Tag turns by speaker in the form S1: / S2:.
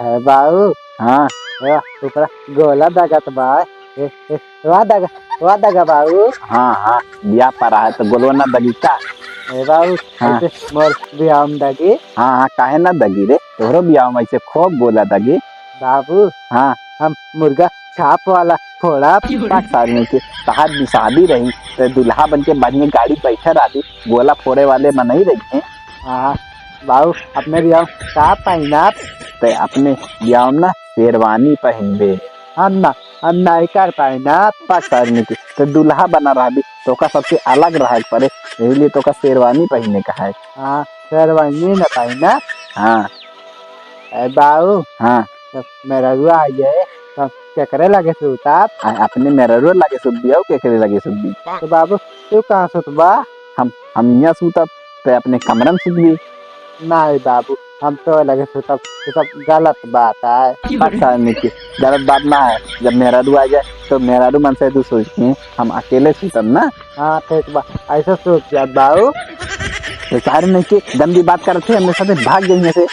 S1: है बाऊ।
S2: हाँ
S1: ऊपर गोला दगत बा। वा दगा बाऊ।
S2: हाँ हाँ, बिया पर रहा है तो गोलवा ना दगी का।
S1: बाऊ
S2: हाँ
S1: ऐसे मोर बियाह में दगी।
S2: हाँ हाँ, काहे ना दगी रे, तोहरो बिया में ऐसे खूब गोला दगी।
S1: बाबू
S2: हाँ
S1: हम मुर्गा छाप वाला फोड़ा
S2: पाँच साल में के तहार भी शादी रही तो दुल्हा बन के बढ़िया गाड़ी बैठे रहती, गोला फोड़े वाले में नहीं रही है।
S1: हाँ बाऊ अपने बियाह में का पहना।
S2: तो अपने बिया में ना शेरवानी पहनबे।
S1: हम नहीं कर पहना।
S2: पाँच साल में के तो दुल्हा बना रही तो का सबसे अलग रह पड़े, इसलिए तो का शेरवानी पहनने का है।
S1: हाँ शेरवानी न पहना।
S2: हाँ
S1: बाऊ
S2: हाँ,
S1: तो मेरा रुआ आ जाए तो क्या करे लगे सूता।
S2: अपने मेरा रो लगे सुबी और के करे लगे सुबी।
S1: तो बाबू तू कहाँ सुतबा।
S2: हम यहाँ सूतब तो अपने कमरा में सुबी।
S1: नहीं बाबू हम तो लगे सुतब, ये सब गलत बात है।
S2: पाँच साल में की गलत बात ना है, जब मेरा रू आ जाए तो मेरा रू मन से तू सोचती है हम अकेले सूतब ना।
S1: हाँ ठीक बा ऐसा सोच जा बाऊ।
S2: तो सारे नहीं के गंदी बात करते हमने साथ भाग जाइए से।